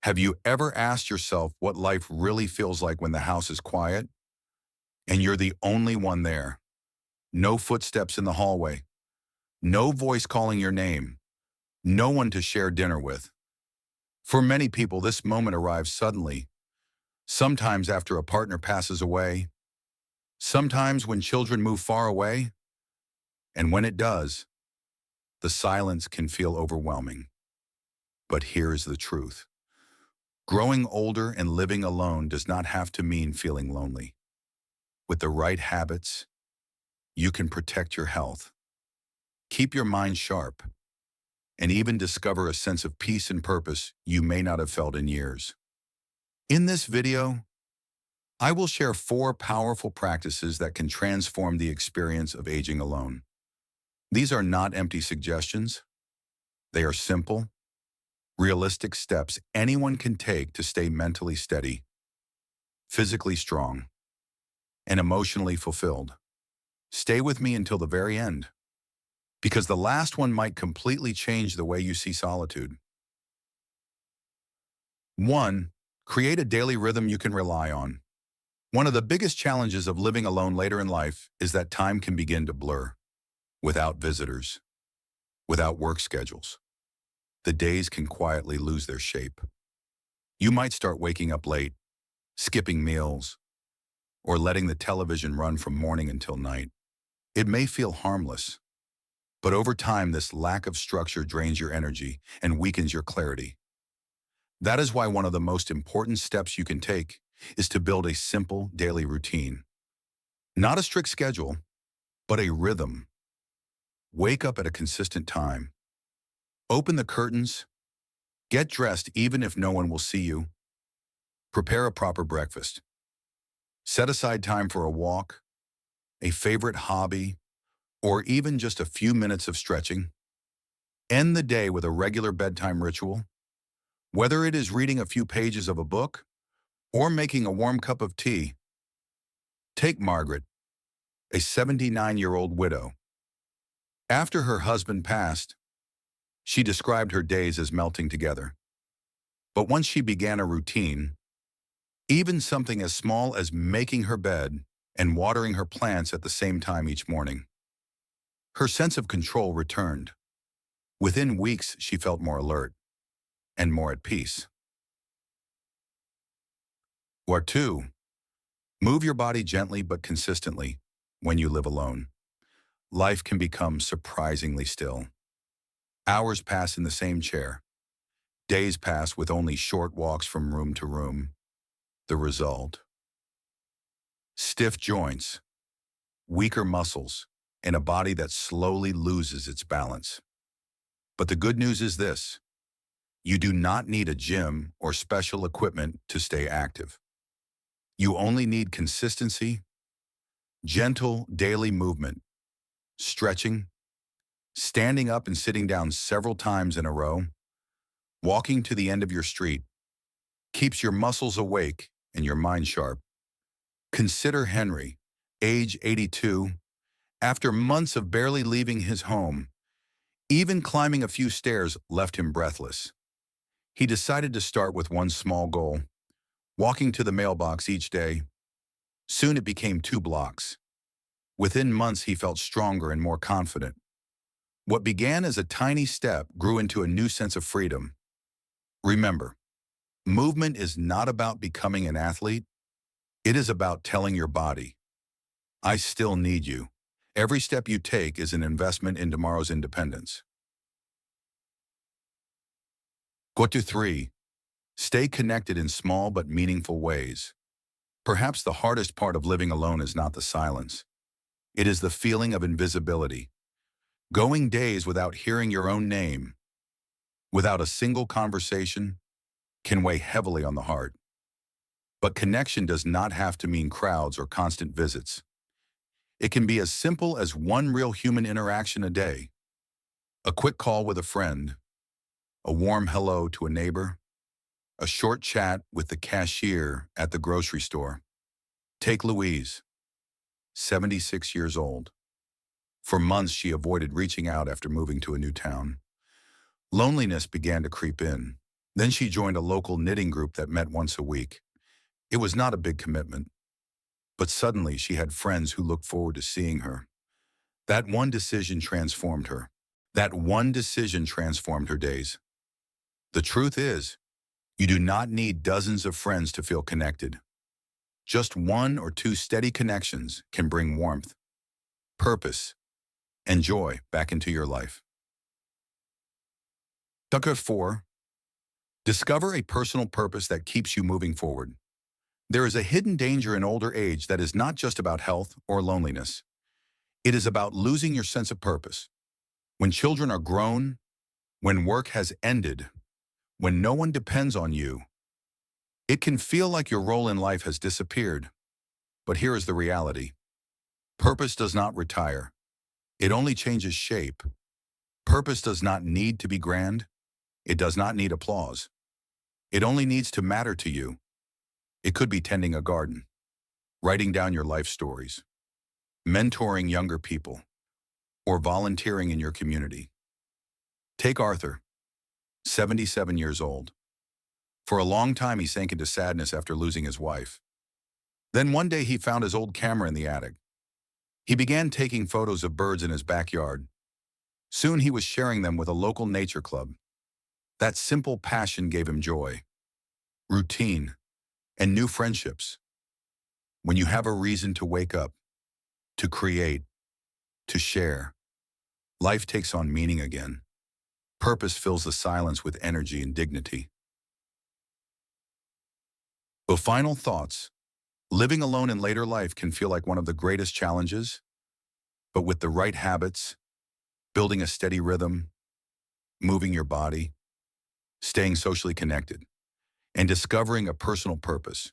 Have you ever asked yourself what life really feels like when the house is quiet and you're the only one there? No footsteps in the hallway, no voice calling your name, no one to share dinner with. For many people, this moment arrives suddenly, sometimes after a partner passes away, sometimes when children move far away, and when it does, the silence can feel overwhelming. But here is the truth. Growing older and living alone does not have to mean feeling lonely. With the right habits, you can protect your health, keep your mind sharp, and even discover a sense of peace and purpose you may not have felt in years. In this video, I will share 4 powerful practices that can transform the experience of aging alone. These are not empty suggestions. They are simple, realistic steps anyone can take to stay mentally steady, physically strong, and emotionally fulfilled. Stay with me until the very end, because the last one might completely change the way you see solitude. 1. Create a daily rhythm you can rely on. One of the biggest challenges of living alone later in life is that time can begin to blur. Without visitors, without work schedules, the days can quietly lose their shape. You might start waking up late, skipping meals, or letting the television run from morning until night. It may feel harmless, but over time this lack of structure drains your energy and weakens your clarity. That is why one of the most important steps you can take is to build a simple daily routine. Not a strict schedule, but a rhythm. Wake up at a consistent time. Open the curtains. Get dressed even if no one will see you. Prepare a proper breakfast. Set aside time for a walk, a favorite hobby, or even just a few minutes of stretching. End the day with a regular bedtime ritual. Whether it is reading a few pages of a book or making a warm cup of tea. Take Margaret, a 79-year-old widow. After her husband passed, she described her days as melting together. But once she began a routine, even something as small as making her bed and watering her plants at the same time each morning, her sense of control returned. Within weeks, she felt more alert and more at peace. Or 2, move your body gently but consistently when you live alone. Life can become surprisingly still. Hours pass in the same chair. Days pass with only short walks from room to room. The result? Stiff joints, weaker muscles, and a body that slowly loses its balance. But the good news is this: you do not need a gym or special equipment to stay active. You only need consistency, gentle daily movement, stretching, standing up and sitting down several times in a row, walking to the end of your street. Keeps your muscles awake and your mind sharp. Consider Henry, age 82, after months of barely leaving his home. Even climbing a few stairs left him breathless. He decided to start with one small goal: walking to the mailbox each day. Soon it became 2 blocks. Within months, he felt stronger and more confident. What began as a tiny step grew into a new sense of freedom. Remember, movement is not about becoming an athlete. It is about telling your body, I still need you. Every step you take is an investment in tomorrow's independence. Go to 3. Stay connected in small but meaningful ways. Perhaps the hardest part of living alone is not the silence. It is the feeling of invisibility. Going days without hearing your own name, without a single conversation, can weigh heavily on the heart. But connection does not have to mean crowds or constant visits. It can be as simple as one real human interaction a day. A quick call with a friend, a warm hello to a neighbor, a short chat with the cashier at the grocery store. Take Louise, 76 years old. For months, she avoided reaching out after moving to a new town. Loneliness began to creep in. Then she joined a local knitting group that met once a week. It was not a big commitment, but suddenly she had friends who looked forward to seeing her. That one decision transformed her. That one decision transformed her days. The truth is, you do not need dozens of friends to feel connected. Just one or two steady connections can bring warmth, purpose, and joy back into your life. Chapter 4. Discover a personal purpose that keeps you moving forward. There is a hidden danger in older age that is not just about health or loneliness. It is about losing your sense of purpose. When children are grown, when work has ended, when no one depends on you, it can feel like your role in life has disappeared. But here is the reality. Purpose does not retire. It only changes shape. Purpose does not need to be grand. It does not need applause. It only needs to matter to you. It could be tending a garden, writing down your life stories, mentoring younger people, or volunteering in your community. Take Arthur, 77 years old. For a long time, he sank into sadness after losing his wife. Then one day he found his old camera in the attic. He began taking photos of birds in his backyard. Soon he was sharing them with a local nature club. That simple passion gave him joy, routine, and new friendships. When you have a reason to wake up, to create, to share, life takes on meaning again. Purpose fills the silence with energy and dignity. The final thoughts. Living alone in later life can feel like one of the greatest challenges, but with the right habits, building a steady rhythm, moving your body, staying socially connected, and discovering a personal purpose,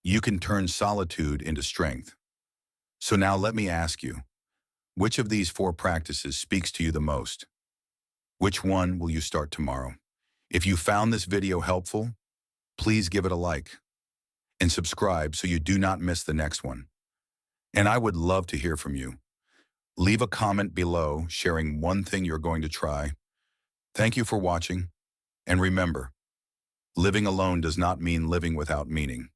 you can turn solitude into strength. So now let me ask you, which of these 4 practices speaks to you the most? Which one will you start tomorrow? If you found this video helpful, please give it a like and subscribe so you do not miss the next one. And I would love to hear from you. Leave a comment below sharing one thing you're going to try. Thank you for watching, and remember, living alone does not mean living without meaning.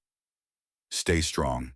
Stay strong.